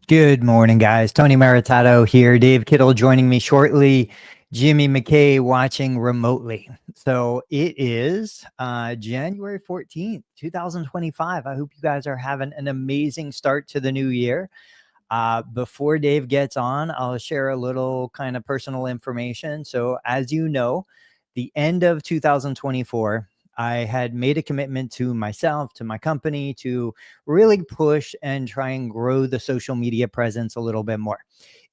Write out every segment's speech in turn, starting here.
Good morning, guys. Tony Maritato here. Dave Kittle joining me shortly. Jimmy McKay watching remotely. So it is January 14th, 2025. I hope you guys are having an amazing start to the new year. Before Dave gets on, I'll share a little kind of personal information. So as you know, the end of 2024, I had made a commitment to myself, to my company, to really push and try and grow the social media presence a little bit more.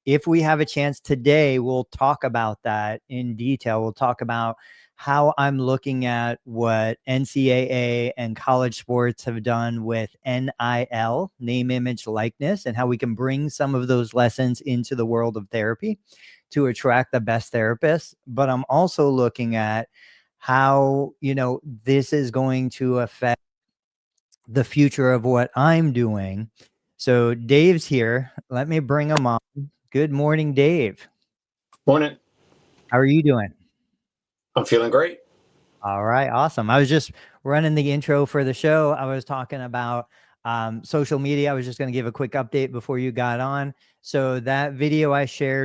If we have a chance today, we'll talk about that in detail. We'll talk about how I'm looking at what NCAA and college sports have done with NIL, name, image, likeness, and how we can bring some of those lessons into the world of therapy to attract the best therapists. But I'm also looking at how, this is going to affect the future of what I'm doing. So Dave's here. Let me bring him on. Good morning, Dave. Morning. How are you doing? I'm feeling great. All right, awesome. I was just running the intro for the show. I was talking about social media. I was just going to give a quick update before you got on. So that video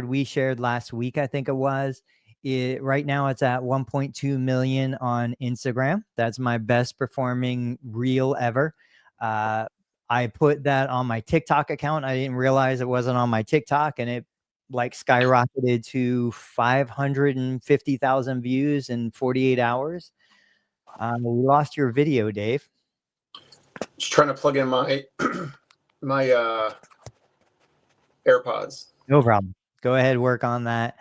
we shared last week, I think it was. Right now it's at 1.2 million on Instagram. That's my best performing reel ever. I put that on my TikTok account. I didn't realize it wasn't on my TikTok, and it like skyrocketed to 550,000 views in 48 hours. We lost your video, Dave. Just trying to plug in my my AirPods. No problem. Go ahead, work on that.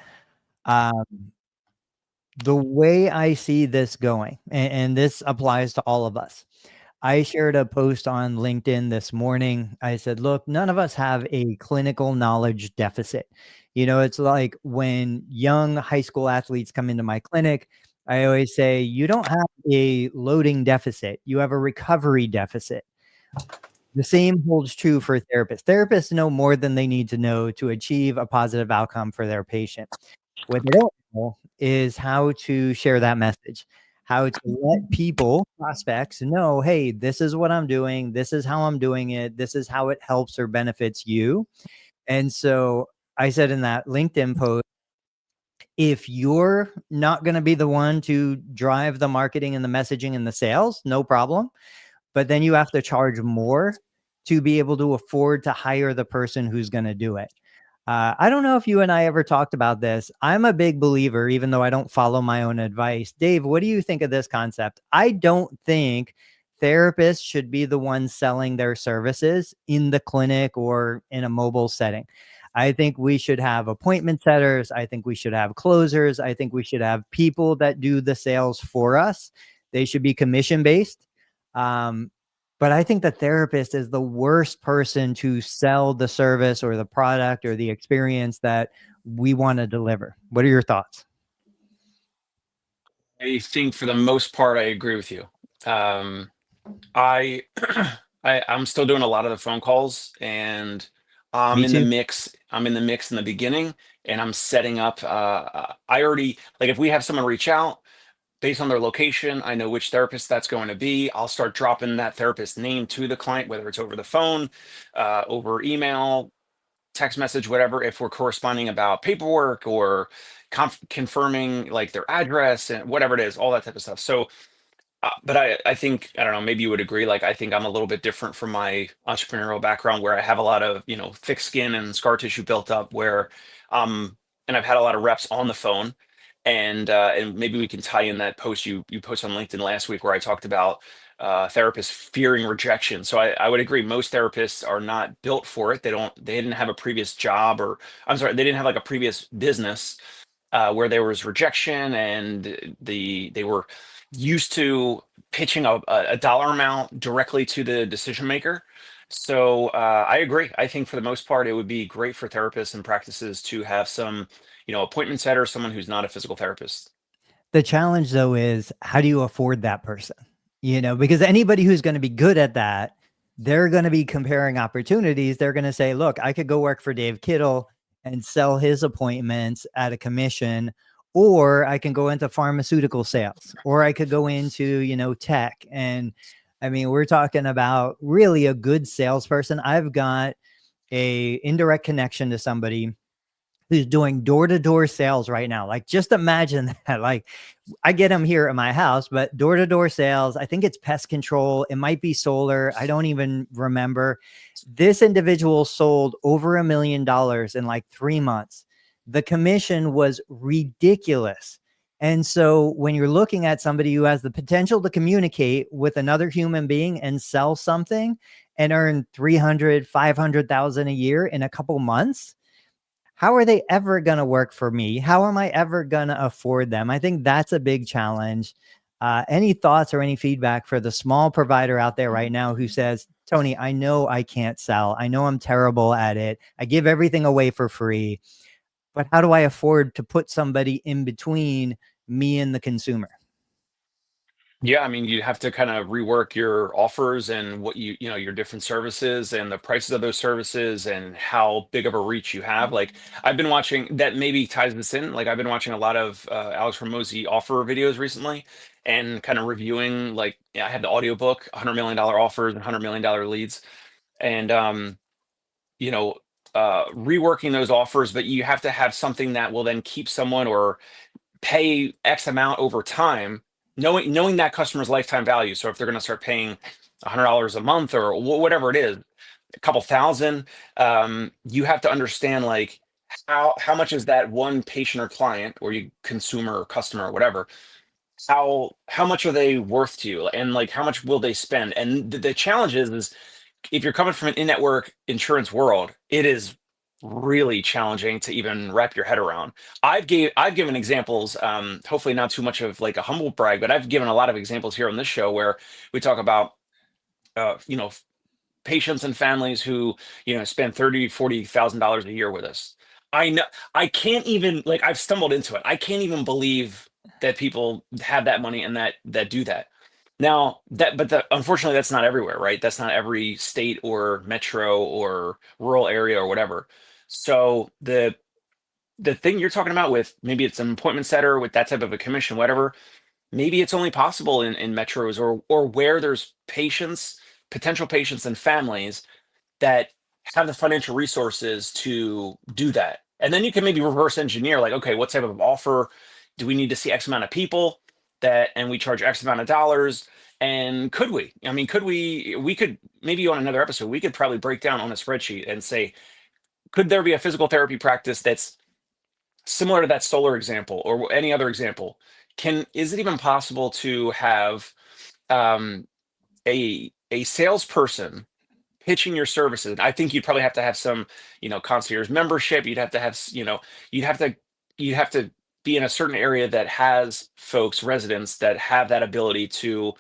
The way I see this going, and this applies to all of us. I shared a post on LinkedIn this morning. I said, look, none of us have a clinical knowledge deficit. It's like when young high school athletes come into my clinic, I always say, you don't have a loading deficit. You have a recovery deficit. The same holds true for therapists. Therapists know more than they need to know to achieve a positive outcome for their patient. What they don't know is how to share that message, how to let people, prospects, know, hey, this is what I'm doing. This is how I'm doing it. This is how it helps or benefits you. And so I said in that LinkedIn post, if you're not going to be the one to drive the marketing and the messaging and the sales, no problem. But then you have to charge more to be able to afford to hire the person who's going to do it. I don't know if you and I ever talked about this. I'm a big believer, even though I don't follow my own advice. Dave, what do you think of this concept? I don't think therapists should be the ones selling their services in the clinic or in a mobile setting. I think we should have appointment setters. I think we should have closers. I think we should have people that do the sales for us. They should be commission-based. But I think the therapist is the worst person to sell the service or the product or the experience that we want to deliver. What are your thoughts? I think for the most part, I agree with you. I, I'm still doing a lot of the phone calls, and I'm Me in the too. mix. I'm in the mix in the beginning, and I'm setting up. I already like if we have someone reach out based on their location, I know which therapist that's going to be. I'll start dropping that therapist name to the client, whether it's over the phone, over email, text message, whatever, if we're corresponding about paperwork or confirming like their address and whatever it is, all that type of stuff. So, but I think, I don't know, maybe you would agree. Like, I think I'm a little bit different from my entrepreneurial background where I have a lot of, thick skin and scar tissue built up where, and I've had a lot of reps on the phone. And maybe we can tie in that post you posted on LinkedIn last week where I talked about therapists fearing rejection. So I would agree. Most therapists are not built for it. They didn't have a previous job, or I'm sorry, they didn't have like a previous business where there was rejection, and they were used to pitching a dollar amount directly to the decision maker. So I agree. I think for the most part, it would be great for therapists and practices to have some, appointment setter, someone who's not a physical therapist. The challenge, though, is how do you afford that person? Because anybody who's going to be good at that, they're going to be comparing opportunities. They're going to say, look, I could go work for Dave Kittle and sell his appointments at a commission, or I can go into pharmaceutical sales, or I could go into, tech. And I mean, we're talking about really a good salesperson. I've got a indirect connection to somebody who's doing door-to-door sales right now. Like, just imagine that. Like, I get them here at my house, but door-to-door sales, I think it's pest control. It might be solar. I don't even remember. This individual sold over $1 million in like 3 months. The commission was ridiculous. And so when you're looking at somebody who has the potential to communicate with another human being and sell something and earn 300, 500,000 a year in a couple months, how are they ever going to work for me? How am I ever going to afford them? I think that's a big challenge. Any thoughts or any feedback for the small provider out there right now who says, Tony, I know I can't sell. I know I'm terrible at it. I give everything away for free, but how do I afford to put somebody in between me and the consumer? Yeah, I mean, you have to kind of rework your offers and what you know, your different services and the prices of those services and how big of a reach you have. Like, I've been watching that maybe ties this in. Like, I've been watching a lot of Alex Hormozi offer videos recently and kind of reviewing, like, yeah, I had the audiobook, $100 million offers and $100 million leads. And, you know, reworking those offers, but you have to have something that will then keep someone or pay X amount over time, knowing that customer's lifetime value. So if they're going to start paying $100 a month or whatever it is, a couple thousand, you have to understand, like, how much is that one patient or client or you consumer or customer or whatever, how much are they worth to you, and like how much will they spend. And the challenge is if you're coming from an in-network insurance world, it is really challenging to even wrap your head around. I've given examples, hopefully not too much of like a humble brag, but I've given a lot of examples here on this show where we talk about you know, patients and families who, you know, spend $30,000-$40,000 a year with us. I know, I can't even, like, I've stumbled into it. I can't even believe that people have that money and that do that. Now, unfortunately, that's not everywhere, right? That's not every state or metro or rural area or whatever. So the thing you're talking about with maybe it's an appointment setter with that type of a commission, whatever, maybe it's only possible in metros or where there's patients, potential patients and families that have the financial resources to do that. And then you can maybe reverse engineer, like, okay, what type of offer do we need to see X amount of people that, and we charge X amount of dollars? And could we? I mean, we could maybe on another episode, we could probably break down on a spreadsheet and say, could there be a physical therapy practice that's similar to that solar example or any other example? Is it even possible to have um, a salesperson pitching your services? I think you'd probably have to have some, you know, concierge membership. You'd have to have, you know, you'd have to be in a certain area that has folks, residents that have that ability to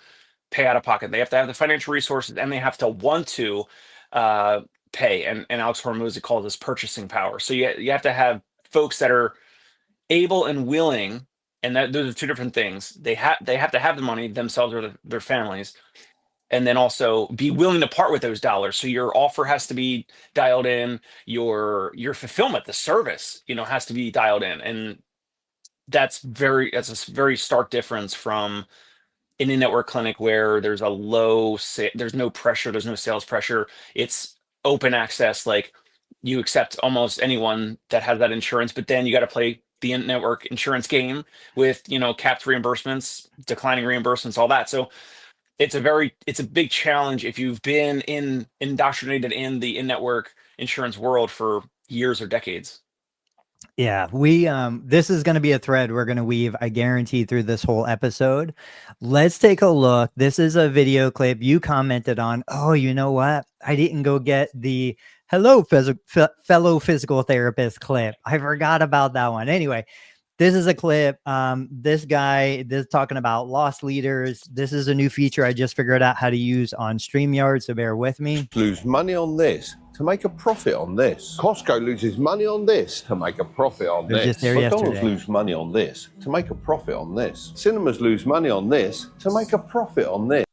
pay out of pocket. They have to have the financial resources and they have to want to uh, pay. And Alex Hormozi calls this purchasing power. So you have to have folks that are able and willing, and that those are two different things. They have to have the money themselves or their families, and then also be willing to part with those dollars. So your offer has to be dialed in, your fulfillment, the service, you know, has to be dialed in. And that's a very stark difference from an in-network clinic where there's there's no pressure, there's no sales pressure. It's open access, like you accept almost anyone that has that insurance, but then you got to play the in-network insurance game with, you know, capped reimbursements, declining reimbursements, all that. So it's a big challenge if you've been indoctrinated in the in-network insurance world for years or decades. Yeah, this is going to be a thread we're going to weave, I guarantee, through this whole episode. Let's take a look. This is a video clip you commented on. Oh, you know what? I didn't go get the hello fellow physical therapist clip. I forgot about that one. Anyway, this is a clip. This guy, this talking about lost leaders. This is a new feature I just figured out how to use on StreamYard, so bear with me. Lose money on this to make a profit on this. Costco loses money on this to make a profit on this. Just there McDonald's yesterday. lose money on this to make a profit on this. Cinemas lose money on this to make a profit on this.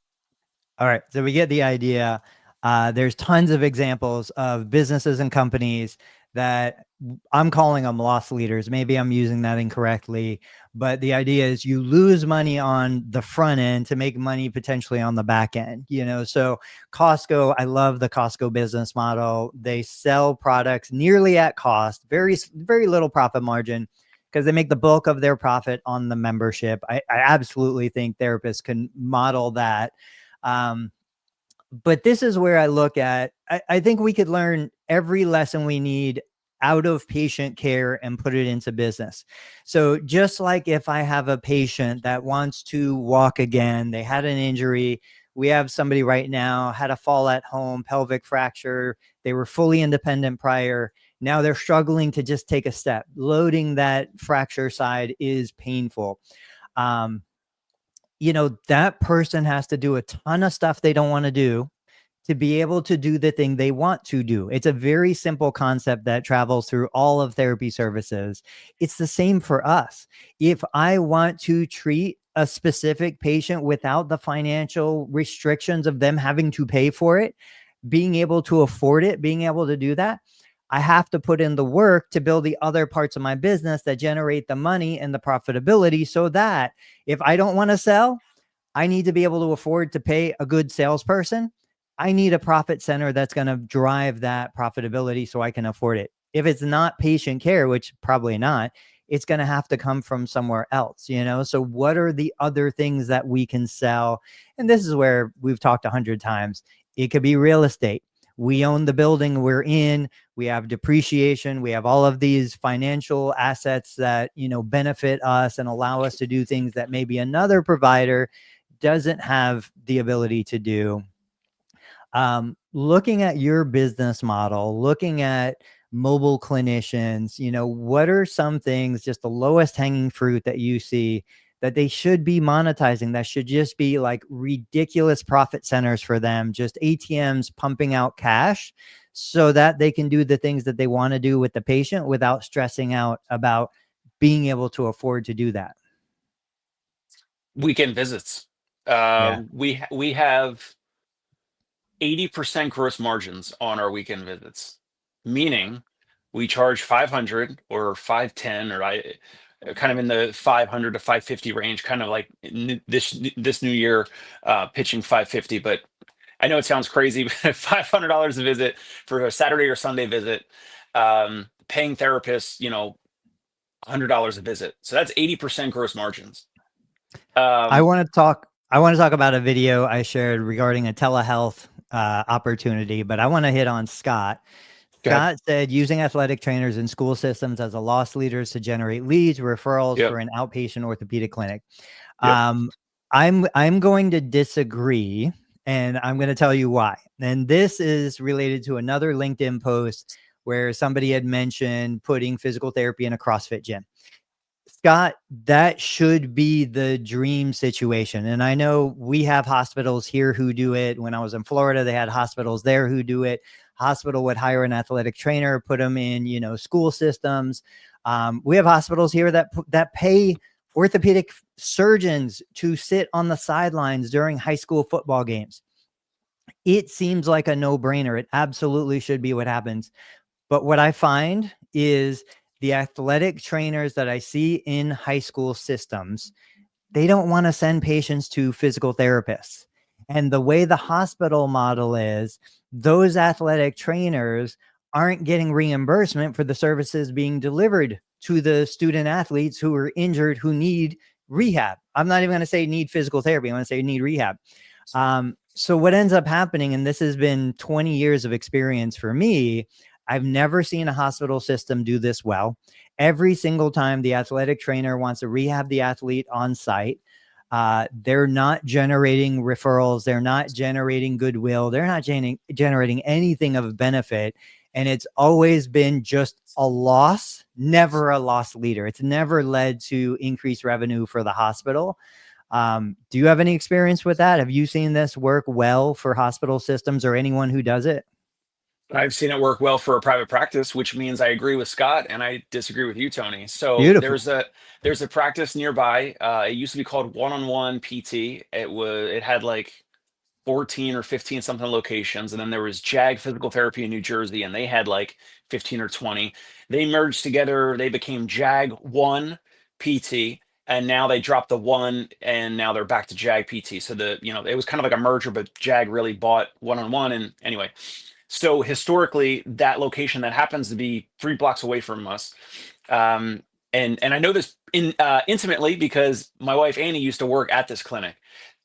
All right, so we get the idea. There's tons of examples of businesses and companies that I'm calling them loss leaders. Maybe I'm using that incorrectly, but the idea is you lose money on the front end to make money potentially on the back end, So Costco, I love the Costco business model. They sell products nearly at cost, very little profit margin, because they make the bulk of their profit on the membership. I absolutely think therapists can model that. But this is where I look at, I think we could learn every lesson we need out of patient care and put it into business. So just like if I have a patient that wants to walk again, they had an injury. We have somebody right now had a fall at home, pelvic fracture. They were fully independent prior. Now they're struggling to just take a step. Loading that fracture side is painful. That person has to do a ton of stuff they don't want to do to be able to do the thing they want to do. It's a very simple concept that travels through all of therapy services. It's the same for us. If I want to treat a specific patient without the financial restrictions of them having to pay for it, being able to afford it, being able to do that, I have to put in the work to build the other parts of my business that generate the money and the profitability, so that if I don't want to sell, I need to be able to afford to pay a good salesperson. I need a profit center that's going to drive that profitability so I can afford it. If it's not patient care, which probably not, it's going to have to come from somewhere else, So what are the other things that we can sell? And this is where we've talked 100 times. It could be real estate. We own the building we're in. We have depreciation. We have all of these financial assets that, benefit us and allow us to do things that maybe another provider doesn't have the ability to do. Looking at your business model, looking at mobile clinicians, what are some things, just the lowest hanging fruit that you see that they should be monetizing, that should just be like ridiculous profit centers for them, just ATMs pumping out cash so that they can do the things that they want to do with the patient without stressing out about being able to afford to do that? Weekend visits. Yeah. We have 80% gross margins on our weekend visits, meaning we charge 500 or 510, or kind of in the 500 to 550 range, kind of like this new year, pitching 550. But I know it sounds crazy, but $500 a visit for a Saturday or Sunday visit, paying therapists, $100 a visit. So that's 80% gross margins. I want to talk about a video I shared regarding a telehealth opportunity, but I want to hit on Scott. Go ahead. Scott said using athletic trainers in school systems as a loss leaders to generate leads, referrals Yep. for an outpatient orthopedic clinic. Yep. I'm going to disagree, and I'm going to tell you why. And this is related to another LinkedIn post where somebody had mentioned putting physical therapy in a CrossFit gym. Scott, that should be the dream situation. And I know we have hospitals here who do it. When I was in Florida, they had hospitals there who do it. Hospital would hire an athletic trainer, put them in, school systems. We have hospitals here that pay orthopedic surgeons to sit on the sidelines during high school football games. It seems like a no-brainer. It absolutely should be what happens. But what I find is the athletic trainers that I see in high school systems, they don't want to send patients to physical therapists. And the way the hospital model is, those athletic trainers aren't getting reimbursement for the services being delivered to the student athletes who are injured, who need rehab. I'm not even going to say need physical therapy. I'm going to say need rehab. So what ends up happening, and this has been 20 years of experience for me, I've never seen a hospital system do this well. Every single time the athletic trainer wants to rehab the athlete on site, they're not generating referrals. They're not generating goodwill. They're not generating anything of benefit. And it's always been just a loss, never a loss leader. It's never led to increased revenue for the hospital. Do you have any experience with that? Have you seen this work well for hospital systems or anyone who does it? I've seen it work well for a private practice, which means I agree with Scott and I disagree with you, Tony. So Beautiful. there's a practice nearby. It used to be called One-on-One PT. It had like 14 or 15 something locations, and then there was JAG Physical Therapy in New Jersey, and they had like 15 or 20. They merged together, they became JAG 1 PT, and now they dropped the 1 and now they're back to JAG PT. So it was kind of like a merger, but JAG really bought one-on-one. And anyway, so historically, that location that happens to be 3 blocks away from us, and I know this intimately because my wife Annie used to work at this clinic,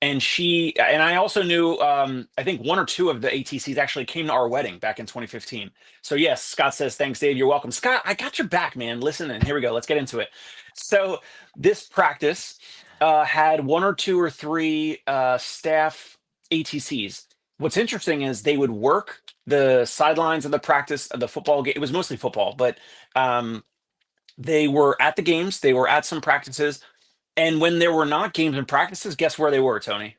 and I also knew I think 1 or 2 of the ATCs actually came to our wedding back in 2015. So yes, Scott says, thanks, Dave, you're welcome. Scott, I got your back, man. Listen, and here we go. Let's get into it. So this practice had 1 or 2 or 3 staff ATCs. What's interesting is they would work the sidelines of the practice of the football game. It was mostly football, but they were at the games, they were at some practices, and when there were not games and practices, guess where they were, Tony?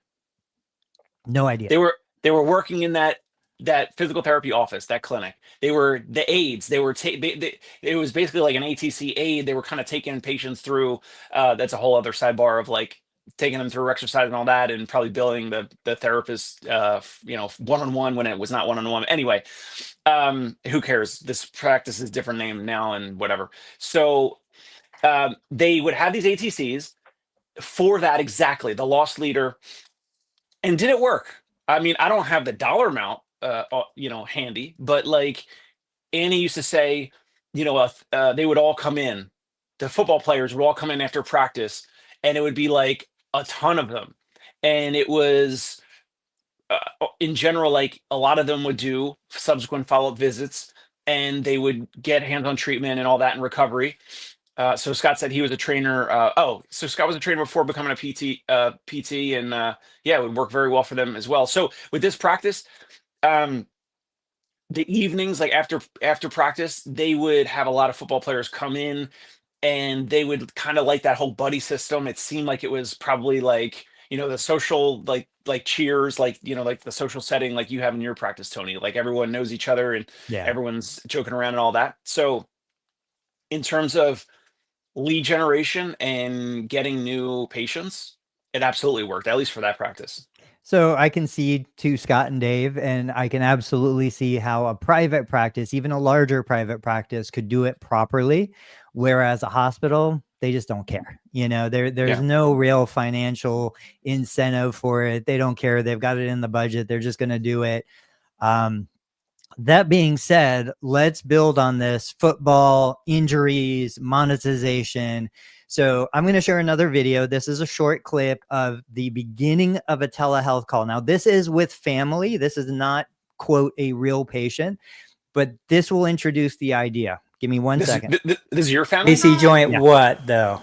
No idea. They were working in that physical therapy office, that clinic. They were the aides. They were it was basically like an ATC aide. They were kind of taking patients through. That's a whole other sidebar of like taking them through exercise and all that, and probably billing the therapist, one-on-one when it was not one-on-one. Anyway, who cares? This practice is different name now and whatever. So they would have these ATCs for that exactly, the loss leader. And did it work? I mean, I don't have the dollar amount, handy, but like Annie used to say, they would all come in. The football players would all come in after practice, and it would be like a ton of them. And it was, in general, like a lot of them would do subsequent follow-up visits, and they would get hands-on treatment and all that in recovery. So Scott said he was a trainer. So Scott was a trainer before becoming a PT, and it would work very well for them as well. So with this practice, the evenings, like after practice, they would have a lot of football players come in, and they would kind of like that whole buddy system. It seemed like it was probably like, the social, like cheers, like the social setting like you have in your practice, Tony. Like everyone knows each other and everyone's joking around and all that. So in terms of lead generation and getting new patients, it absolutely worked, at least for that practice. So I concede to Scott and Dave, and I can absolutely see how a private practice, even a larger private practice, could do it properly, whereas a hospital, they just don't care. There's no real financial incentive for it. They don't care. They've got it in the budget. They're just going to do it. That being said, let's build on this football, injuries, monetization. So I'm going to share another video. This is a short clip of the beginning of a telehealth call. Now, this is with family. This is not, quote, a real patient, but this will introduce the idea. Give me one second. This is your family? AC joint what, though?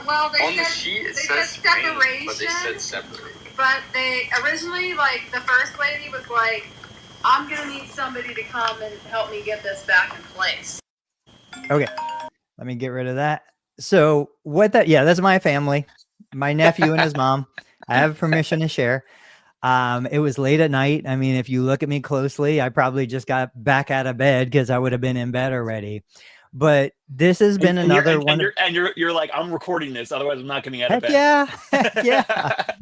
Well, on the sheet it says separation, but they said separate. But they originally, like, the first lady was like, I'm going to need somebody to come and help me get this back in place. Okay, let me get rid of that. So that's my family, my nephew and his mom. I have permission to share. It was late at night. I mean, if you look at me closely, I probably just got back out of bed because I would have been in bed already. But this has been another one. And you're like, I'm recording this, otherwise I'm not getting out of bed. Yeah.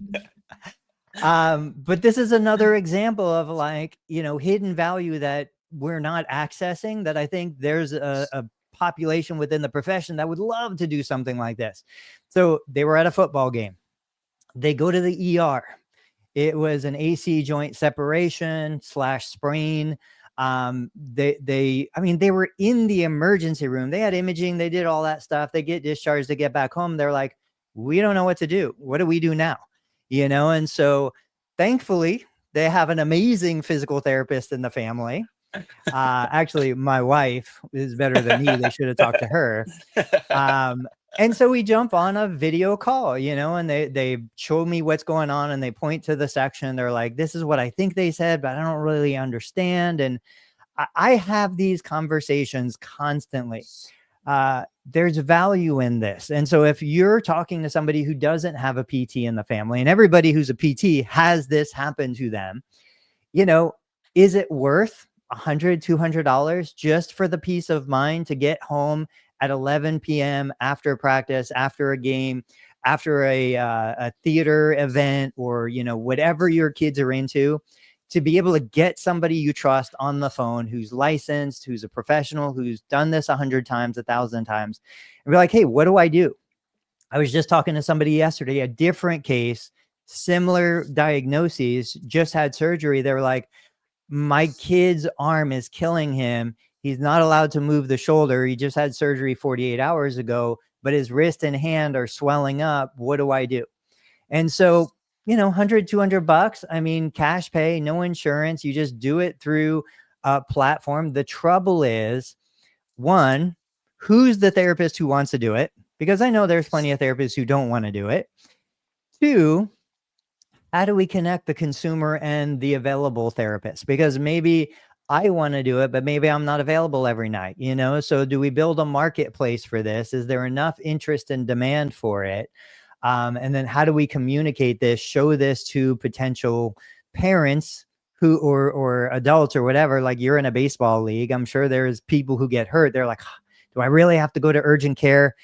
But this is another example of like, hidden value that we're not accessing, that I think there's a population within the profession that would love to do something like this. So they were at a football game. They go to the ER. It was an AC joint separation / sprain. They were in the emergency room. They had imaging. They did all that stuff. They get discharged. They get back home. They're like, we don't know what to do. What do we do now? And so thankfully they have an amazing physical therapist in the family. Actually, my wife is better than me. They should have talked to her. And so we jump on a video call, and they show me what's going on, and they point to the section. They're like, this is what I think they said, but I don't really understand. And I have these conversations constantly. There's value in this. And so if you're talking to somebody who doesn't have a PT in the family, and everybody who's a PT has this happen to them, is it worth $100, $200 just for the peace of mind to get home at 11 p.m. after practice, after a game, after a theater event, or, you know, whatever your kids are into, to be able to get somebody you trust on the phone, who's licensed, who's a professional, who's done this 100 times, 1,000 times, and be like, hey, what do I do? I was just talking to somebody yesterday, a different case, similar diagnoses, just had surgery. They were like, my kid's arm is killing him. He's not allowed to move the shoulder. He just had surgery 48 hours ago, but his wrist and hand are swelling up. What do I do? And so, you know, 100, 200 bucks. I mean, cash pay, no insurance. You just do it through a platform. The trouble is, one, who's the therapist who wants to do it? Because I know there's plenty of therapists who don't want to do it. Two, how do we connect the consumer and the available therapist? Because maybe I want to do it, but maybe I'm not available every night, you know? So do we build a marketplace for this? Is there enough interest and demand for it? And then how do we communicate this, show this to potential parents who, or adults or whatever? Like, you're in a baseball league. I'm sure there's people who get hurt. They're like, do I really have to go to urgent care?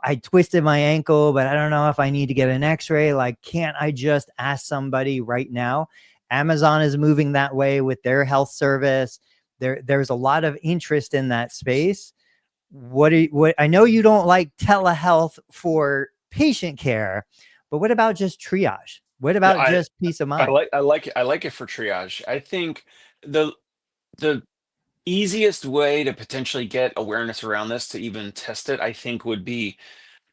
I twisted my ankle, but I don't know if I need to get an x-ray. Like, can't I just ask somebody right now? Amazon is moving that way with their health service. There's a lot of interest in that space. What I know you don't like telehealth for patient care, but what about just triage? What about just peace of mind? I like it for triage. I think the easiest way to potentially get awareness around this, to even test it, I think would be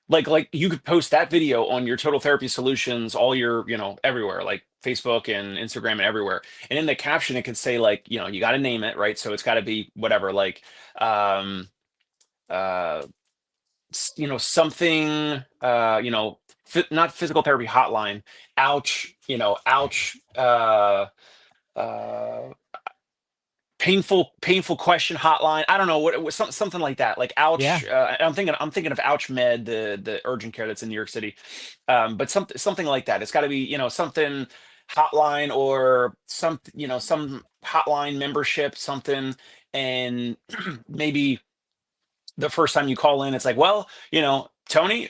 like you could post that video on your Total Therapy Solutions, all your, you know, everywhere, like Facebook and Instagram and everywhere. And in the caption, it could say, like, you know, you got to name it, right? So it's got to be whatever, like, you know, something, you know, not physical therapy hotline, ouch, you know, ouch, uh, painful question hotline. I don't know what it was, something like that. Like, ouch. Yeah. I'm thinking of Ouch Med, the urgent care that's in New York City. But something like that. It's got to be, you know, something hotline, or some, you know, some hotline membership, something. And maybe the first time you call in, it's like, well, you know, Tony,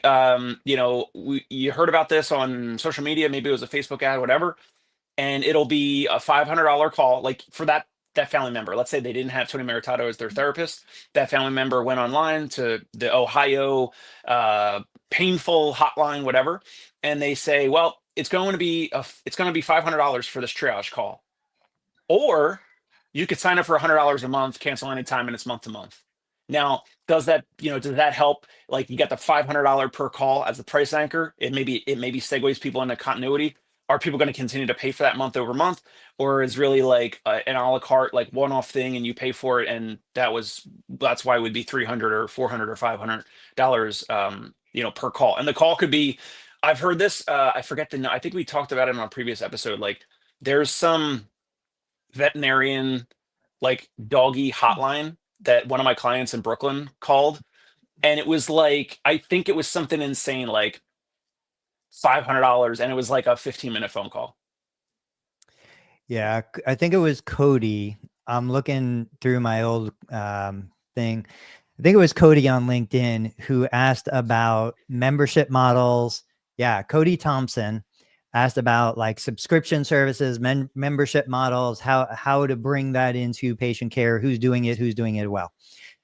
you know, you heard about this on social media, maybe it was a Facebook ad, whatever, and it'll be a $500 call, like, for that family member. Let's say they didn't have Tony Maritato as their therapist. That family member went online to the Ohio painful hotline, whatever, and they say, well, it's going to be $500 for this triage call, or you could sign up for $100 a month, cancel anytime, and it's month to month. Now, does that help? Like, you got the $500 per call as the price anchor. It maybe segues people into continuity. Are people going to continue to pay for that month over month, or is really like an a la carte, like one-off thing, and you pay for it, and that's why it would be $300 or $400 or $500, you know, per call. And the call could be, I've heard this, I forget I think we talked about it on a previous episode. Like, there's some veterinarian, like, doggy hotline that one of my clients in Brooklyn called, and it was like, I think it was something insane, like $500, and it was like a 15-minute phone call. Yeah, I think it was Cody. I'm looking through my old thing. I think it was Cody on LinkedIn who asked about membership models. Yeah, Cody Thompson asked about, like, subscription services, membership models, how to bring that into patient care, who's doing it well.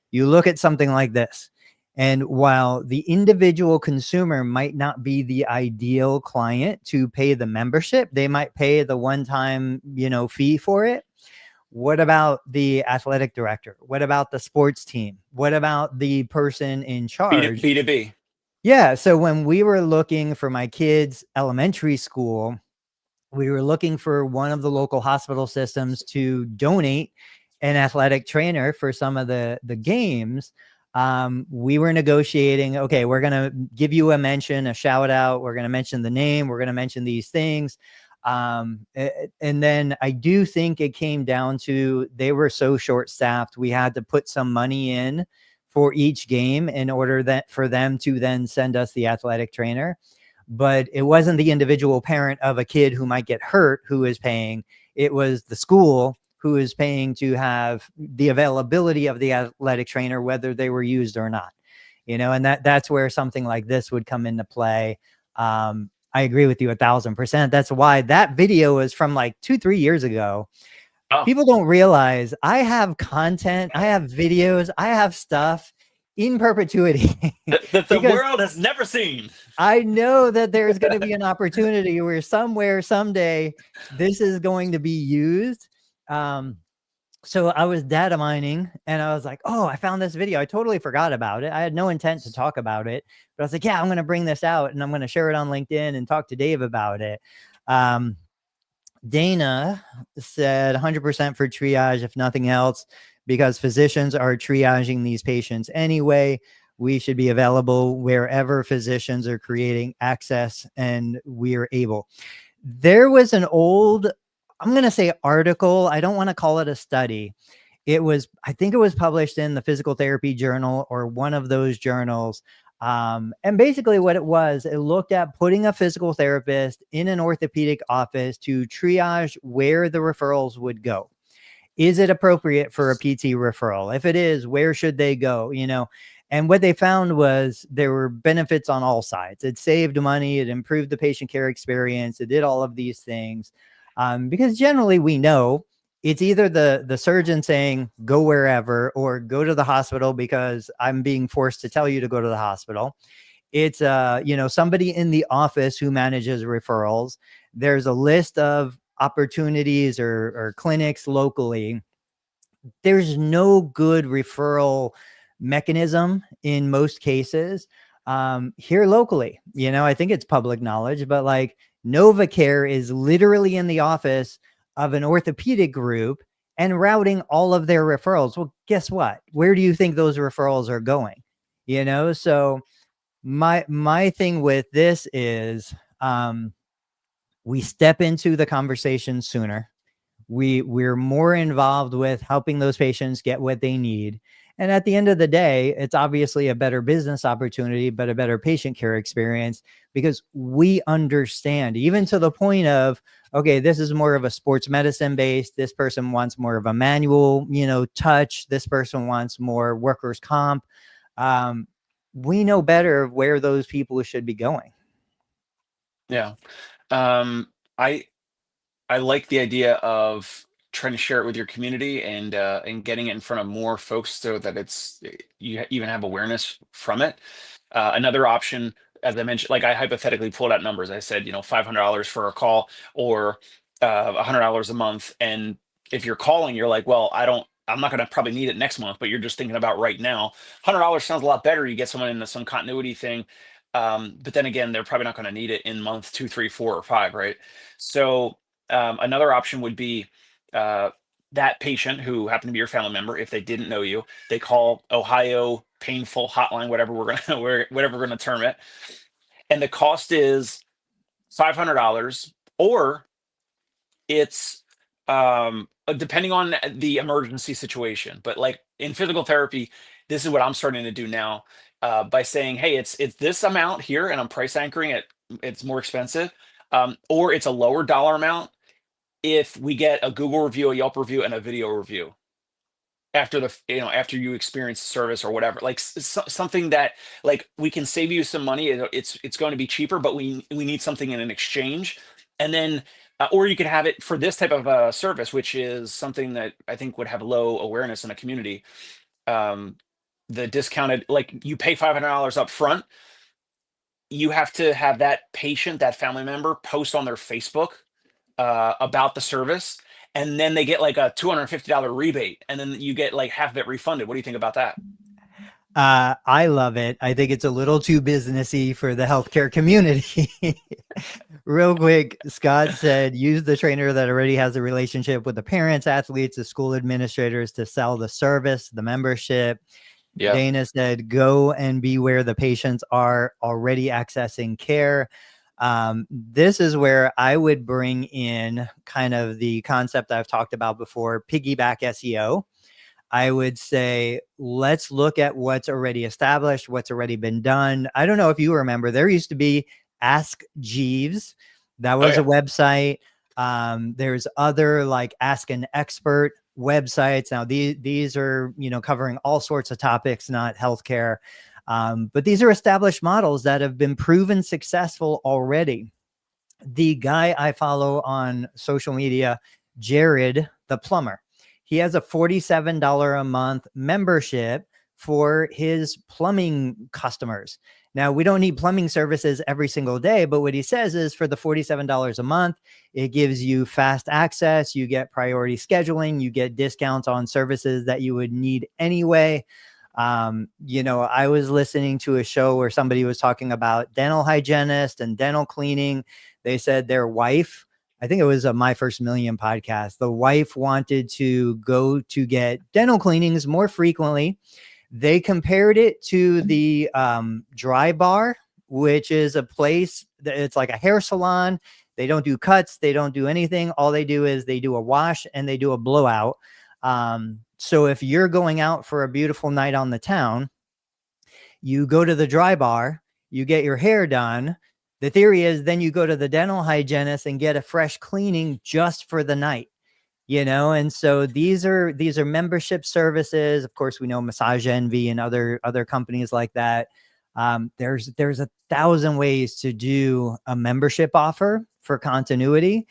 You look at something like this, and while the individual consumer might not be the ideal client to pay the membership, they might pay the one-time, you know, fee for it. What about the athletic director? What about the sports team? What about the person in charge? B2B. Yeah. So when we were looking for my kids' elementary school, we were looking for one of the local hospital systems to donate an athletic trainer for some of the games. We were negotiating, okay, we're going to give you a mention, a shout out. We're going to mention the name. We're going to mention these things. And then I do think it came down to, they were so short staffed. We had to put some money in for each game in order for them to then send us the athletic trainer. But it wasn't the individual parent of a kid who might get hurt who is paying. It was the school who is paying to have the availability of the athletic trainer, whether they were used or not, you know, and that's where something like this would come into play. I agree with you 1,000%. That's why that video is from like 2-3 years ago. Oh. People don't realize I have content, I have videos, I have stuff in perpetuity That the because world has never seen. I know that there's going to be an opportunity where somewhere, someday, this is going to be used. So I was data mining and I was like, oh, I found this video. I totally forgot about it. I had no intent to talk about it, but I was like, yeah, I'm going to bring this out and I'm going to share it on LinkedIn and talk to Dave about it. Dana said 100% for triage, if nothing else, because physicians are triaging these patients anyway. We should be available wherever physicians are creating access and we're able. There was an old, I'm going to say article. I don't want to call it a study. I think it was published in the Physical Therapy Journal or one of those journals. And basically what it was, it looked at putting a physical therapist in an orthopedic office to triage where the referrals would go. Is it appropriate for a PT referral? If it is, where should they go? And what they found was there were benefits on all sides. It saved money. It improved the patient care experience. It did all of these things. Because generally we know it's either the surgeon saying, go wherever, or go to the hospital because I'm being forced to tell you to go to the hospital. It's, somebody in the office who manages referrals. There's a list of opportunities or clinics locally. There's no good referral mechanism in most cases. Here locally, I think it's public knowledge, but like NovaCare is literally in the office of an orthopedic group and routing all of their referrals. Well, guess what? Where do you think those referrals are going? So my thing with this is we step into the conversation sooner. We're more involved with helping those patients get what they need. And at the end of the day, it's obviously a better business opportunity, but a better patient care experience because we understand, even to the point of, okay, this is more of a sports medicine based. This person wants more of a manual, touch. This person wants more workers' comp. We know better where those people should be going. Yeah. I like the idea of trying to share it with your community and getting it in front of more folks so that you even have awareness from it. Another option, as I mentioned, like I hypothetically pulled out numbers. I said, $500 for a call or $100 a month. And if you're calling, you're like, well, I'm not going to probably need it next month, but you're just thinking about right now. $100 sounds a lot better. You get someone into some continuity thing. But then again, they're probably not going to need it in month 2, 3, 4, or 5, right? So another option would be that patient who happened to be your family member, if they didn't know you, they call Ohio painful hotline, whatever we're gonna term it, and the cost is $500, or it's depending on the emergency situation. But like in physical therapy, this is what I'm starting to do now by saying, hey, it's this amount here, and I'm price anchoring it. It's more expensive, or it's a lower dollar amount if we get a Google review, a Yelp review, and a video review after after you experience service or whatever, like something that like we can save you some money. It's going to be cheaper, but we need something in an exchange. And then or you could have it for this type of service, which is something that I think would have low awareness in a community. The discounted, like you pay $500 up front, you have to have that patient, that family member, post on their Facebook about the service, and then they get like a $250 rebate, and then you get like half of it refunded. What do you think about that? I love it. I think it's a little too businessy for the healthcare community. Real quick, Scott said, use the trainer that already has a relationship with the parents, athletes, the school administrators to sell the service, the membership. Yeah. Dana said, go and be where the patients are already accessing care. This is where I would bring in kind of the concept I've talked about before, piggyback SEO. I would say, let's look at what's already established, what's already been done. I don't know if you remember, there used to be Ask Jeeves. That was a website. There's other like Ask an Expert websites. Now these are, covering all sorts of topics, not healthcare. But these are established models that have been proven successful already. The guy I follow on social media, Jared the plumber, he has a $47 a month membership for his plumbing customers. Now, we don't need plumbing services every single day, but what he says is for the $47 a month, it gives you fast access, you get priority scheduling, you get discounts on services that you would need anyway. I was listening to a show where somebody was talking about dental hygienist and dental cleaning. They said their wife, I think it was a My First Million podcast, the wife wanted to go to get dental cleanings more frequently. They compared it to the Dry Bar, which is a place that it's like a hair salon. They don't do cuts. They don't do anything. All they do is they do a wash and they do a blowout. So if you're going out for a beautiful night on the town, you go to the Dry Bar, you get your hair done. The theory is then you go to the dental hygienist and get a fresh cleaning just for the night, and so these are membership services. Of course, we know Massage Envy and other companies like that. There's 1,000 ways to do a membership offer for continuity.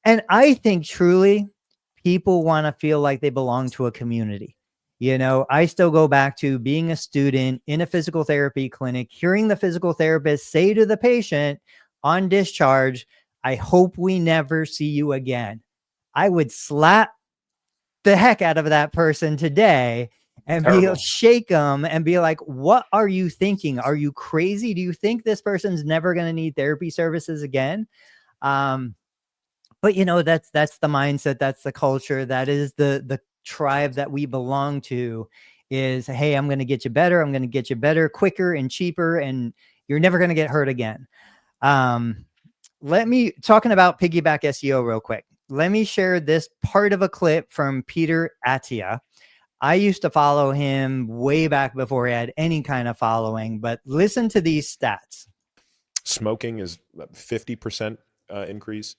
And I think truly people want to feel like they belong to a community. I still go back to being a student in a physical therapy clinic, hearing the physical therapist say to the patient on discharge, "I hope we never see you again." I would slap the heck out of that person today and shake them and be like, "What are you thinking? Are you crazy? Do you think this person's never going to need therapy services again?" But that's the mindset. That's the culture. That is the tribe that we belong to is, hey, I'm going to get you better. I'm going to get you better, quicker and cheaper. And you're never going to get hurt again. Talking about piggyback SEO real quick. Let me share this part of a clip from Peter Attia. I used to follow him way back before he had any kind of following, but listen to these stats. Smoking is 50% increase.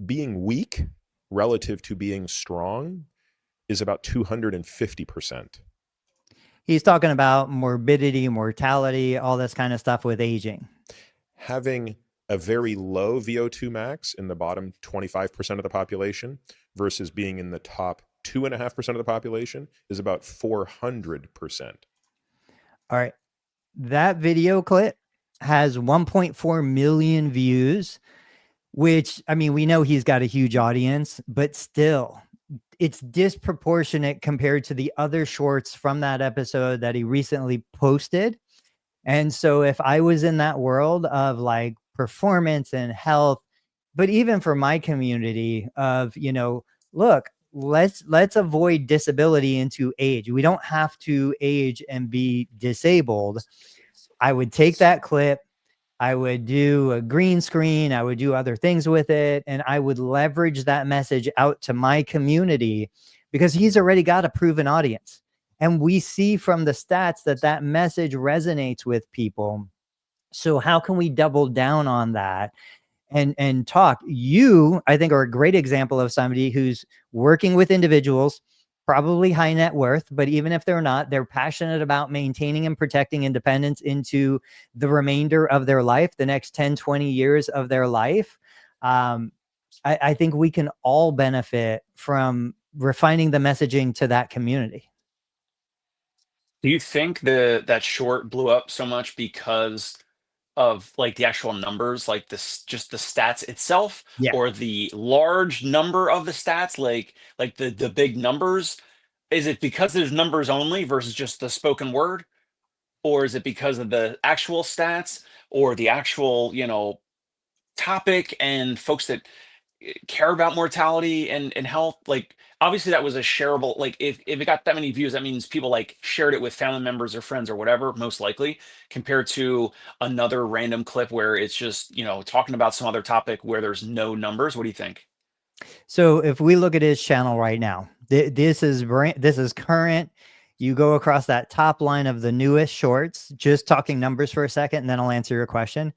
Being weak relative to being strong is about 250%. He's talking about morbidity, mortality, all this kind of stuff with aging. Having a very low VO2 max in the bottom 25% of the population versus being in the top 2.5% of the population is about 400%. All right. That video clip has 1.4 million views, which, I mean, we know he's got a huge audience, but still, it's disproportionate compared to the other shorts from that episode that he recently posted. And so if I was in that world of like performance and health, but even for my community of, look, let's avoid disability into age. We don't have to age and be disabled. I would take that clip. I would do a green screen. I would do other things with it. And I would leverage that message out to my community because he's already got a proven audience. And we see from the stats that message resonates with people. So how can we double down on that and talk? You, I think, are a great example of somebody who's working with individuals, probably high net worth, but even if they're not, they're passionate about maintaining and protecting independence into the remainder of their life, the next 10, 20 years of their life. I think we can all benefit from refining the messaging to that community. Do you think that short blew up so much because of like the actual numbers, like just the stats itself, Yeah. or the large number of the stats, like the big numbers? Is it because there's numbers only versus just the spoken word, or is it because of the actual stats or the actual topic and folks that care about mortality and health? Like, obviously that was a shareable, like if it got that many views, that means people like shared it with family members or friends or whatever, most likely, compared to another random clip where it's just talking about some other topic where there's no numbers. What do you think? So if we look at his channel right now, this is current. You go across that top line of the newest shorts, just talking numbers for a second, and then I'll answer your question.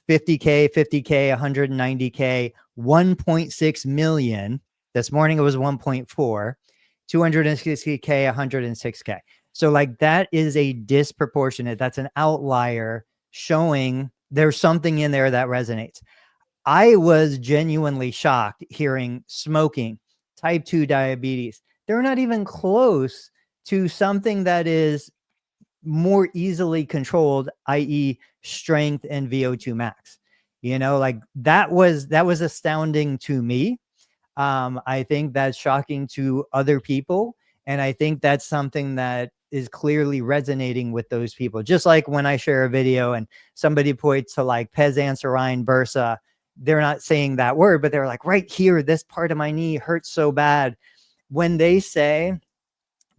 50K, 50K, 190K, 1.6 million. This morning it was 1.4, 260K, 106K. So like that is a disproportionate, that's an outlier showing there's something in there that resonates. I was genuinely shocked hearing smoking, type 2 diabetes. They're not even close to something that is more easily controlled, i.e. strength and VO2 max. You know, like that was astounding to me. I think that's shocking to other people. And I think that's something that is clearly resonating with those people. Just like when I share a video and somebody points to like pes anserine bursa, they're not saying that word, but they're like, right here, this part of my knee hurts so bad. When they say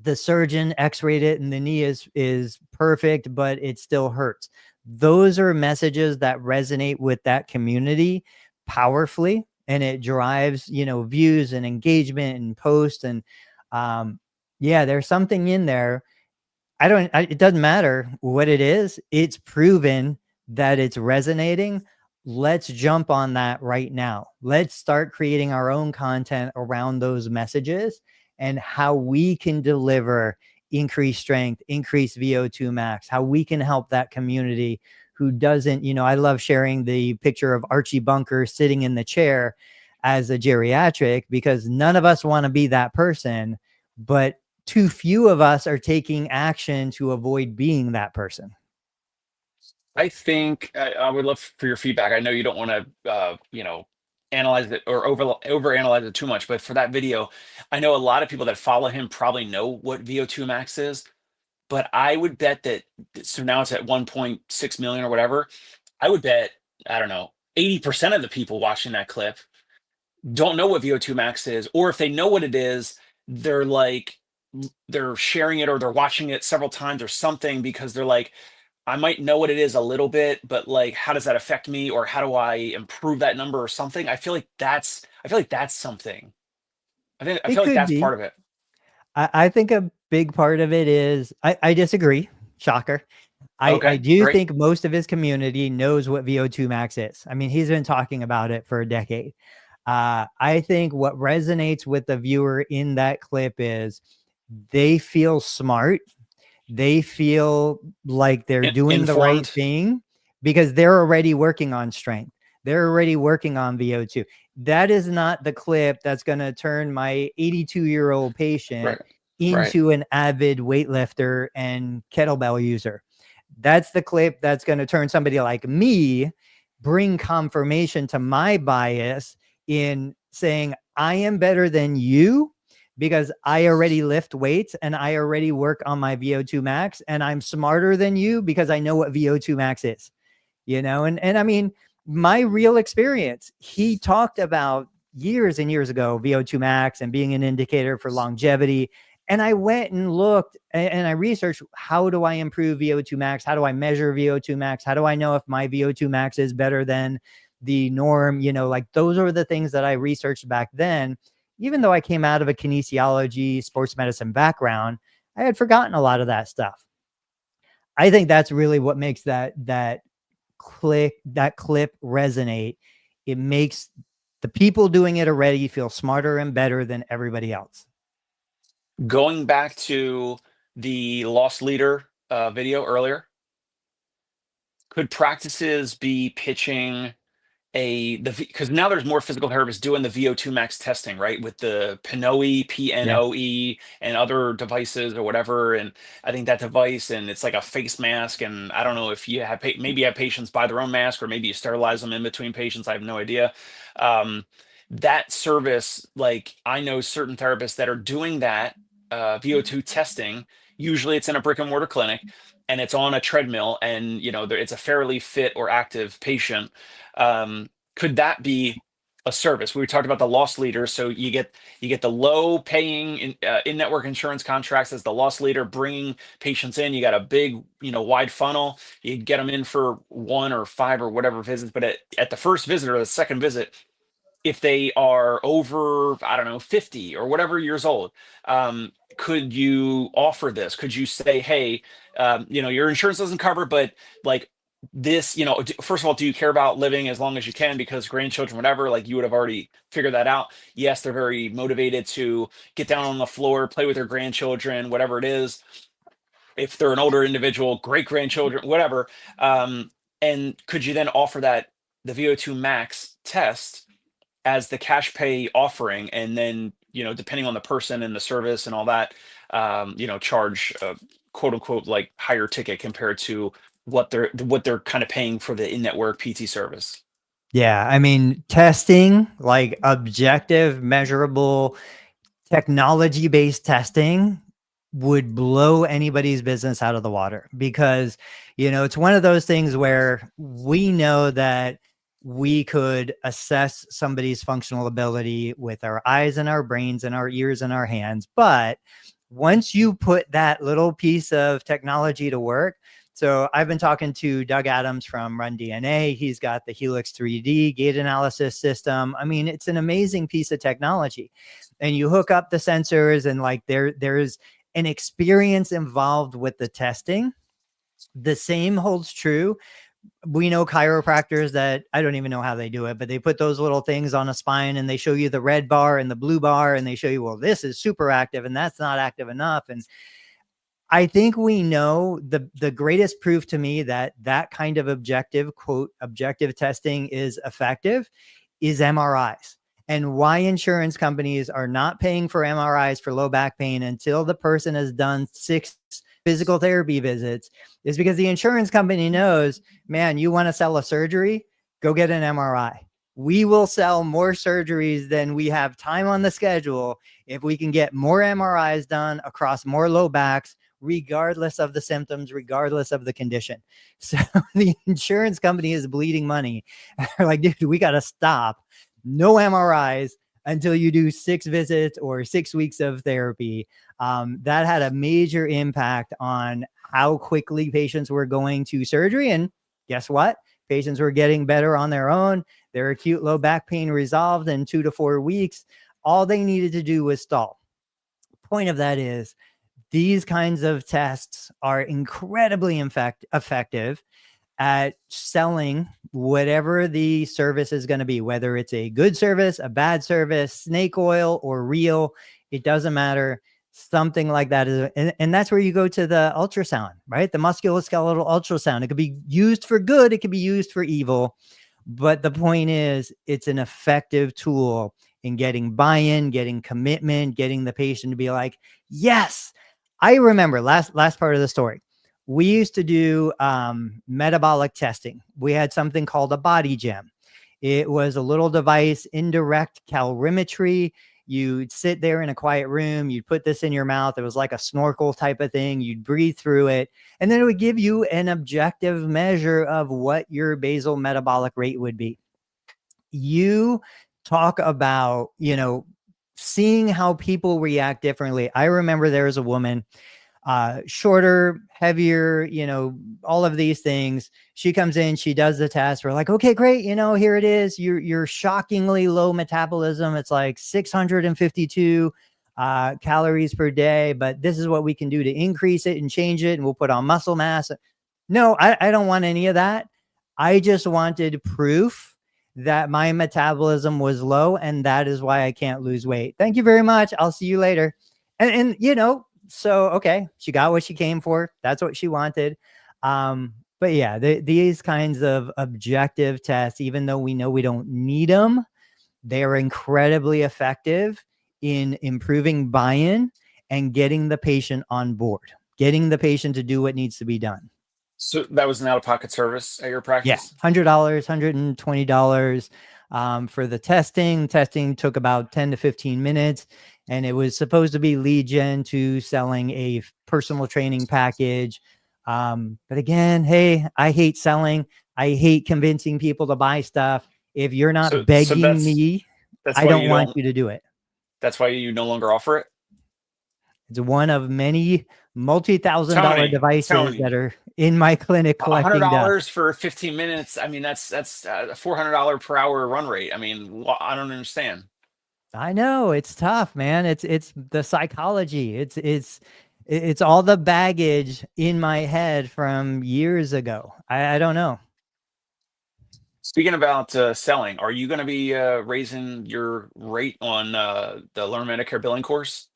the surgeon x-rayed it and the knee is perfect, but it still hurts. Those are messages that resonate with that community powerfully, and it drives, you know, views and engagement and posts. And yeah, there's something in there. It doesn't matter what it is. It's proven that it's resonating. Let's jump on that right now. Let's start creating our own content around those messages and how we can deliver increased strength, increased VO2 max, how we can help that community who doesn't, you know, I love sharing the picture of Archie Bunker sitting in the chair as a geriatric, because none of us want to be that person, but too few of us are taking action to avoid being that person. I think I would love for your feedback. I know you don't want to, analyze it or over analyze it too much, but for that video, I know a lot of people that follow him probably know what VO2 max is, but I would bet that, so now it's at 1.6 million or whatever. I would bet, I don't know, 80% of the people watching that clip don't know what VO2 max is, or if they know what it is, they're like, they're sharing it or they're watching it several times or something because they're like, I might know what it is a little bit, but like, how does that affect me, or how do I improve that number or something? I feel like that's something. I It feel like could that's be. part of it. I think a big part of it is, I disagree. Shocker. I Okay, do great. think most of his community knows what VO2 max is. I mean, he's been talking about it for a decade. I think what resonates with the viewer in that clip is they feel smart. They feel like they're doing the right Informed. thing because they're already working on strength. They're already working on VO2. That is not the clip that's going to turn my 82-year-old patient Right. Right. into an avid weightlifter and kettlebell user. That's the clip that's going to turn somebody like me, bring confirmation to my bias in saying, I am better than you because I already lift weights and I already work on my VO2 max, and I'm smarter than you because I know what VO2 max is, you know? And I mean, my real experience, he talked about years and years ago, VO2 max and being an indicator for longevity. And I went and looked and I researched, how do I improve VO2 max? How do I measure VO2 max? How do I know if my VO2 max is better than the norm? You know, like those are the things that I researched back then. Even though I came out of a kinesiology, sports medicine background, I had forgotten a lot of that stuff. I think that's really what makes that clip resonate. It makes the people doing it already feel smarter and better than everybody else. Going back to the lost leader video earlier, could practices be pitching because now there's more physical therapists doing the VO2 max testing, right? With the Yeah. PNOE and other devices or whatever. And I think that device, and it's like a face mask. And I don't know if you have, maybe you have patients buy their own mask, or maybe you sterilize them in between patients. I have no idea. That service, like I know certain therapists that are doing that VO2 testing. Usually it's in a brick and mortar clinic and it's on a treadmill, and it's a fairly fit or active patient. Could that be a service? We talked about the loss leader, so you get the low paying in-network insurance contracts as the loss leader, bringing patients in. You got a big wide funnel. You get them in for 1 or 5 or whatever visits, but at the first visit or the second visit, if they are over, I don't know, 50 or whatever years old, could you offer this? Could you say, hey, your insurance doesn't cover, but like this, first of all, do you care about living as long as you can because grandchildren, whatever, like you would have already figured that out. Yes, they're very motivated to get down on the floor, play with their grandchildren, whatever it is. if they're an older individual, great grandchildren, whatever. And could you then offer that the VO2 max test as the cash pay offering, and then depending on the person and the service and all that, charge quote unquote like higher ticket compared to what they're kind of paying for the in-network PT service? Yeah, I mean, testing, like objective, measurable, technology-based testing would blow anybody's business out of the water, because, it's one of those things where we know that we could assess somebody's functional ability with our eyes and our brains and our ears and our hands. But once you put that little piece of technology to work, so I've been talking to Doug Adams from Run DNA. He's got the Helix 3D gait analysis system. I mean, it's an amazing piece of technology. And you hook up the sensors, and like there's an experience involved with the testing. The same holds true. We know chiropractors that, I don't even know how they do it, but they put those little things on a spine and they show you the red bar and the blue bar, and they show you, well, this is super active and that's not active enough. And I think we know the greatest proof to me that that kind of objective, quote, objective testing is effective is MRIs. And why insurance companies are not paying for MRIs for low back pain until the person has done 6 physical therapy visits is because the insurance company knows, man, you want to sell a surgery, go get an MRI. We will sell more surgeries than we have time on the schedule if we can get more MRIs done across more low backs, regardless of the symptoms, regardless of the condition. So the insurance company is bleeding money. They're like, dude, we got to stop. No MRIs until you do 6 visits or 6 weeks of therapy. That had a major impact on how quickly patients were going to surgery. And guess what? Patients were getting better on their own. Their acute low back pain resolved in 2 to 4 weeks. All they needed to do was stall. Point of that is, these kinds of tests are incredibly effective at selling whatever the service is going to be, whether it's a good service, a bad service, snake oil or real, it doesn't matter. Something like that is, and that's where you go to the ultrasound, right? The musculoskeletal ultrasound. It could be used for good, it could be used for evil, but the point is, it's an effective tool in getting buy-in, getting commitment, getting the patient to be like, yes. I remember last part of the story. We used to do metabolic testing. We had something called a body gem. It was a little device, indirect calorimetry. You'd sit there in a quiet room. You'd put this in your mouth. It was like a snorkel type of thing. You'd breathe through it. And then it would give you an objective measure of what your basal metabolic rate would be. You talk about, seeing how people react differently. I remember there was a woman, shorter, heavier, all of these things. She comes in, she does the test. We're like, okay, great. Here it is. You're shockingly low metabolism. It's like 652 calories per day, but this is what we can do to increase it and change it. And we'll put on muscle mass. No, I don't want any of that. I just wanted proof that my metabolism was low, and that is why I can't lose weight. Thank you very much. I'll see you later. And so, okay, she got what she came for. That's what she wanted. But yeah, these kinds of objective tests, even though we know we don't need them, they are incredibly effective in improving buy-in and getting the patient on board, getting the patient to do what needs to be done. So that was an out-of-pocket service at your practice? Yeah, $100, $120 for the testing. Testing took about 10 to 15 minutes, and it was supposed to be lead gen to selling a personal training package. But again, hey, I hate selling. I hate convincing people to buy stuff. If you're not begging me, I don't want you to do it. That's why you no longer offer it? It's one of many multi-$1,000 devices that are in my clinic collecting $100 for 15 minutes. I mean, that's a $400 per hour run rate. I mean, I don't understand. I know it's tough, man. It's the psychology. It's all the baggage in my head from years ago. I don't know. Speaking about selling, are you going to be raising your rate on the Learn Medicare billing course?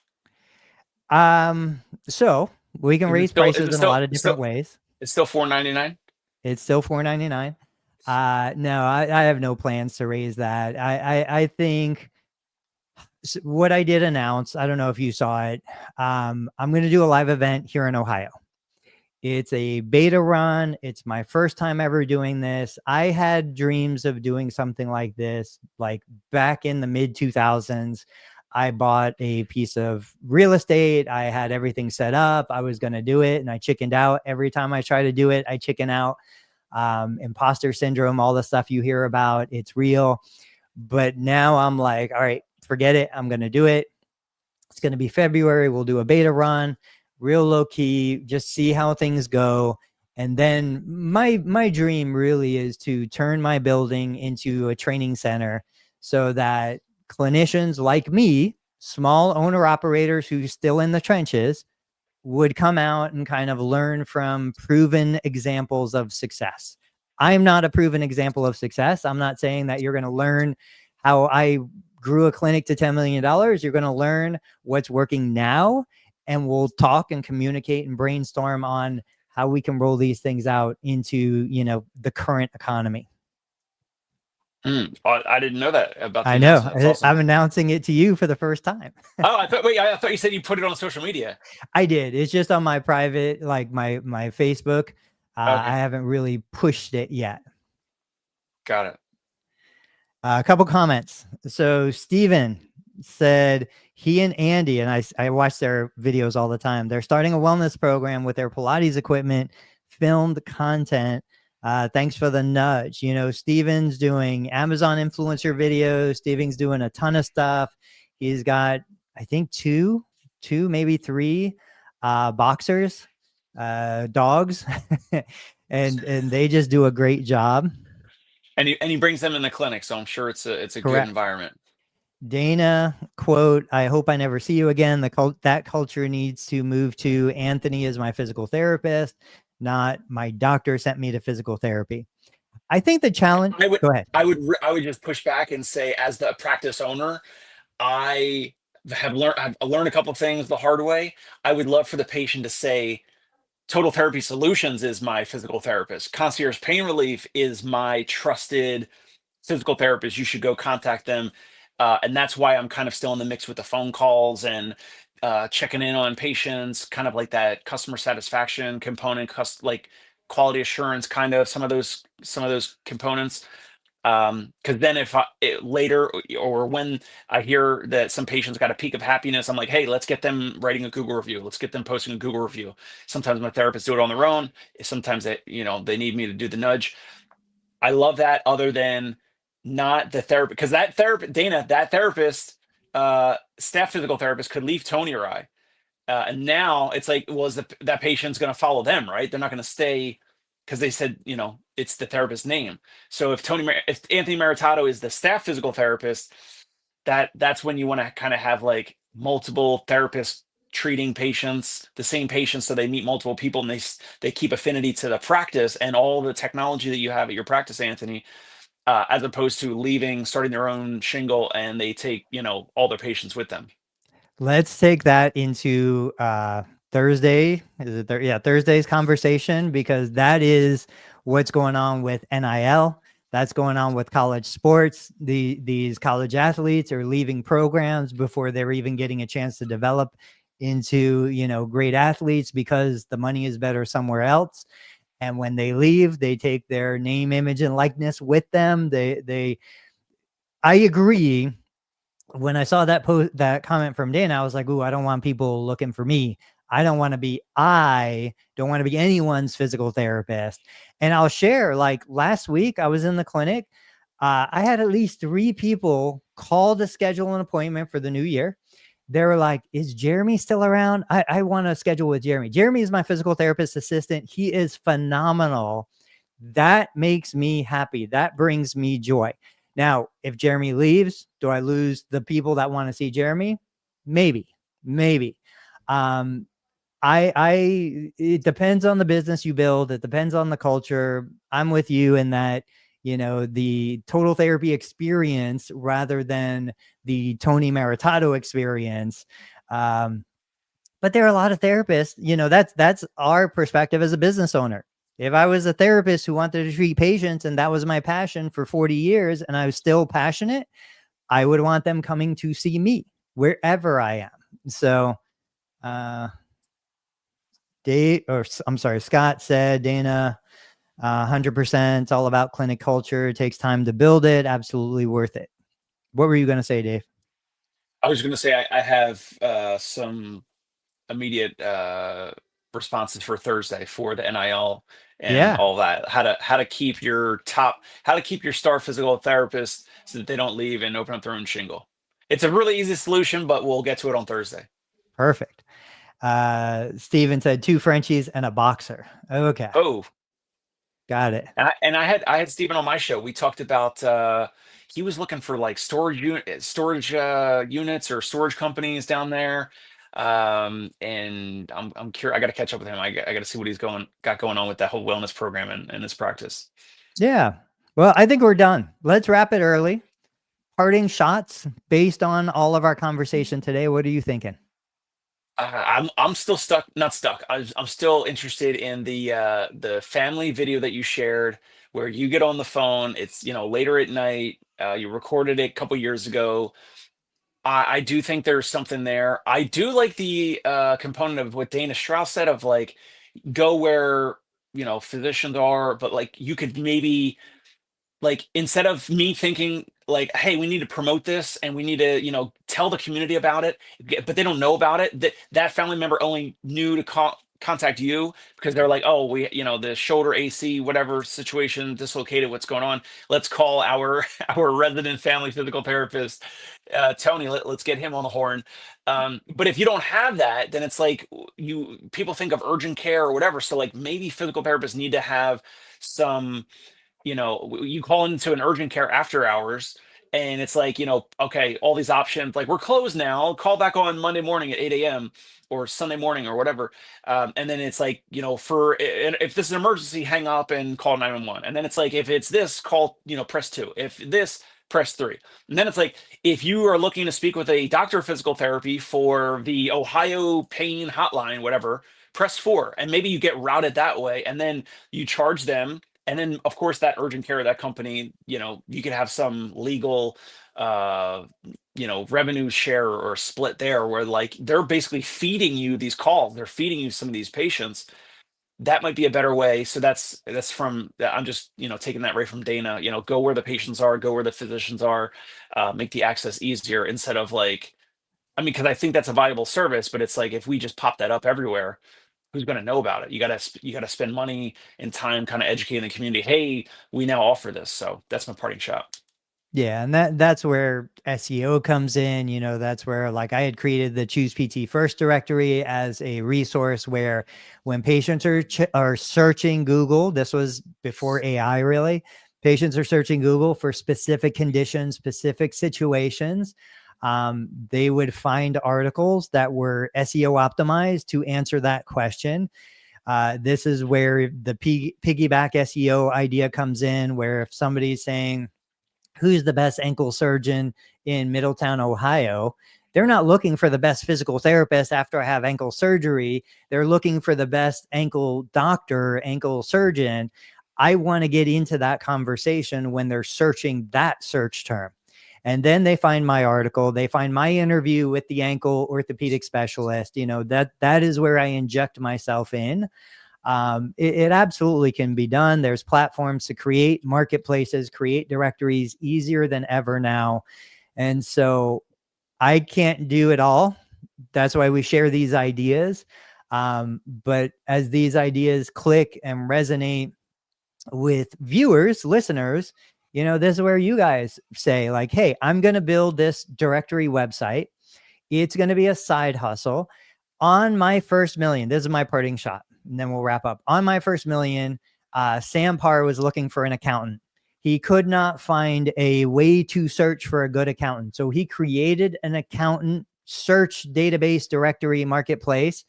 So We can raise prices in a lot of Still, different ways. it's still $4.99. It's still $4.99. No, I have no plans to raise that. I think what I did announce, I don't know if you saw it. I'm going to do a live event here in Ohio. It's a beta run. It's my first time ever doing this. I had dreams of doing something like this, like back in the mid 2000s. I bought a piece of real estate. I had everything set up. I was going to do it, and I chickened out. Every time I try to do it, I chicken out. Imposter syndrome, all the stuff you hear about, it's real. But now I'm like, all right, forget it. I'm going to do it. It's going to be February. We'll do a beta run, real low key, just see how things go. And then my dream really is to turn my building into a training center so that clinicians like me, small owner operators who's still in the trenches, would come out and kind of learn from proven examples of success. I'm not a proven example of success. I'm not saying that you're going to learn how I grew a clinic to $10 million. You're going to learn what's working now, and we'll talk and communicate and brainstorm on how we can roll these things out into, you know, the current economy. I didn't know that about the I know. announcement. That's awesome. I'm announcing it to you for the first time. Oh, I thought you said you put it on social media. I did. It's just on my private, like my Facebook. Okay. I haven't really pushed it yet. Got it. A couple comments. So Steven said he and Andy, and I watch their videos all the time. They're starting a wellness program with their Pilates equipment, filmed content. Thanks for the nudge. You know, Steven's doing Amazon influencer videos. Steven's doing a ton of stuff. He's got, I think, two, maybe three boxers, dogs, and they just do a great job. And he brings them in the clinic, so I'm sure it's a Correct. good environment. Dana, quote, I hope I never see you again. That culture needs to move to Anthony is my physical therapist, not my doctor sent me to physical therapy. I think the challenge. Go ahead. I would just push back and say, as the practice owner, I've learned a couple of things the hard way. I would love for the patient to say, Total Therapy Solutions is my physical therapist. Concierge Pain Relief is my trusted physical therapist. You should go contact them. And that's why I'm kind of still in the mix with the phone calls and checking in on patients, kind of like that customer satisfaction component, like quality assurance, kind of some of those components. Because then if later or when I hear that some patients got a peak of happiness, I'm like, hey, let's get them writing a Google review. Let's get them posting a Google review. Sometimes my therapists do it on their own. Sometimes they need me to do the nudge. I love that, other than not the therapist, because that therapist, staff physical therapist could leave Tony or I. And now it's like, well, that patient's going to follow them, right? They're not going to stay because they said, it's the therapist's name. So if Anthony Maritato is the staff physical therapist, that's when you want to kind of have like multiple therapists treating patients, the same patients, so they meet multiple people and they keep affinity to the practice and all the technology that you have at your practice, Anthony, as opposed to starting their own shingle and they take, all their patients with them. Let's take that into Thursday. Is it there? Yeah, Thursday's conversation, because that is what's going on with NIL. That's going on with college sports. These college athletes are leaving programs before they're even getting a chance to develop into, great athletes, because the money is better somewhere else. And when they leave, they take their name, image, and likeness with them. I agree. When I saw that comment from Dana, I was like, ooh, I don't want people looking for me. I don't want to be anyone's physical therapist. And I'll share, like last week, I was in the clinic. I had at least 3 people call to schedule an appointment for the new year. They were like, is Jeremy still around? I want to schedule with Jeremy. Jeremy is my physical therapist assistant. He is phenomenal. That makes me happy. That brings me joy. Now, if Jeremy leaves, do I lose the people that want to see Jeremy? Maybe. It depends on the business you build. It depends on the culture. I'm with you in that, the total therapy experience rather than the Tony Maritato experience. But there are a lot of therapists, that's our perspective as a business owner. If I was a therapist who wanted to treat patients and that was my passion for 40 years and I was still passionate, I would want them coming to see me wherever I am. So, Scott said, Dana, 100%, it's all about clinic culture. It takes time to build it. Absolutely worth it. What were you going to say, Dave? I was going to say I have some immediate responses for Thursday for the NIL and all that. How to keep your star physical therapist so that they don't leave and open up their own shingle. It's a really easy solution, but we'll get to it on Thursday. Perfect. Steven said 2 Frenchies and a boxer. Okay. Oh, got it. And I had Steven on my show. We talked about he was looking for like storage units or storage companies down there. And I'm curious. I got to catch up with him. I got to see what he's got going on with that whole wellness program and his practice. Yeah. Well, I think we're done. Let's wrap it early. Parting shots based on all of our conversation today. What are you thinking? I'm still not stuck. I'm still interested in the family video that you shared where you get on the phone. It's, later at night. You recorded it a couple years ago. I do think there's something there. I do like the component of what Dana Strauss said of like, go where, physicians are, but like you could maybe, like, instead of me thinking like, hey, we need to promote this and we need to, tell the community about it, but they don't know about it, that family member only knew to contact you because they're like, oh, we, the shoulder AC, whatever situation dislocated, what's going on, let's call our our resident family physical therapist, Tony. Let's get him on the horn. But if you don't have that, then it's like people think of urgent care or whatever, so like maybe physical therapists need to have some, you call into an urgent care after hours and it's like, okay, all these options, like we're closed now, call back on Monday morning at 8 a.m. or Sunday morning or whatever. And then it's like, if this is an emergency, hang up and call 911. And then it's like, if it's this, call, press 2. If this, press 3. And then it's like, if you are looking to speak with a doctor of physical therapy for the Ohio pain hotline, whatever, press 4. And maybe you get routed that way. And then you charge them. And then, of course, that urgent care, that company, you could have some legal, revenue share or split there where like they're basically feeding you these calls. They're feeding you some of these patients. That might be a better way. So that's from, I'm just, taking that right from Dana, go where the patients are, go where the physicians are, make the access easier instead of like, because I think that's a valuable service, but it's like, if we just pop that up everywhere, who's going to know about it? You got to spend money and time kind of educating the community. Hey, we now offer this. So that's my parting shot. Yeah. And that's where SEO comes in. That's where like I had created the Choose PT First directory as a resource where when patients are searching Google, this was before AI really, patients are searching Google for specific conditions, specific situations. They would find articles that were SEO optimized to answer that question. This is where the piggyback SEO idea comes in, where if somebody's saying, who's the best ankle surgeon in Middletown, Ohio, they're not looking for the best physical therapist after I have ankle surgery. They're looking for the best ankle doctor, ankle surgeon. I want to get into that conversation when they're searching that search term. And then they find my article, they find my interview with the ankle orthopedic specialist, that is where I inject myself in. It absolutely can be done. There's platforms to create marketplaces, create directories easier than ever now. And so I can't do it all. That's why we share these ideas. But as these ideas click and resonate with viewers, listeners, this is where you guys say like, hey, I'm going to build this directory website. It's going to be a side hustle. On my first million, this is my parting shot, and then we'll wrap up. On my first million, Sam Parr was looking for an accountant. He could not find a way to search for a good accountant. So he created an accountant search database directory marketplace.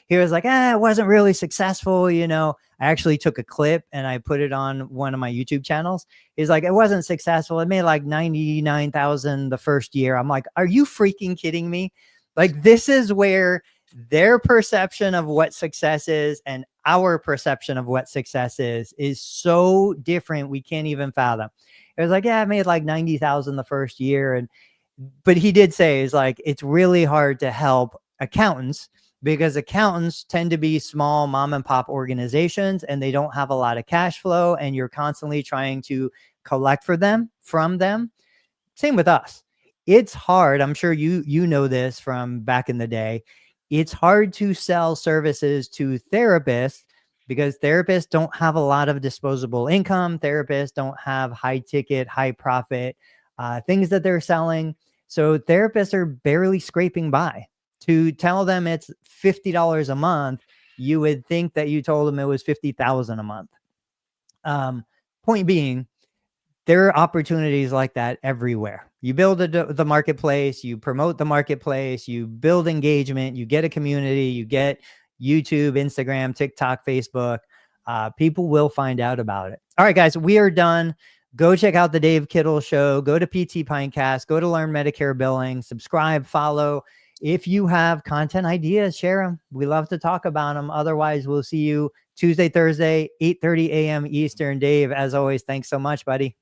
He was like, it wasn't really successful. I actually took a clip and I put it on one of my YouTube channels. He's like, it wasn't successful. It made like 99,000 the first year. I'm like, are you freaking kidding me? Like, this is where Their perception of what success is and our perception of what success is so different. We can't even fathom. It was like, yeah, I made like 90,000 the first year. But he did say is like, it's really hard to help accountants because accountants tend to be small mom and pop organizations and they don't have a lot of cash flow. And you're constantly trying to collect from them. Same with us. It's hard. I'm sure you know this from back in the day. It's hard to sell services to therapists because therapists don't have a lot of disposable income. Therapists don't have high ticket, high profit things that they're selling. So therapists are barely scraping by. To tell them it's $50 a month, you would think that you told them it was 50,000 a month. Point being, there are opportunities like that everywhere. You build the marketplace, you promote the marketplace, you build engagement, you get a community, you get YouTube, Instagram, TikTok, Facebook. People will find out about it. All right, guys, we are done. Go check out the Dave Kittle Show. Go to PT Pinecast. Go to Learn Medicare Billing. Subscribe, follow. If you have content ideas, share them. We love to talk about them. Otherwise, we'll see you Tuesday, Thursday, 8:30 a.m. Eastern. Dave, as always, thanks so much, buddy.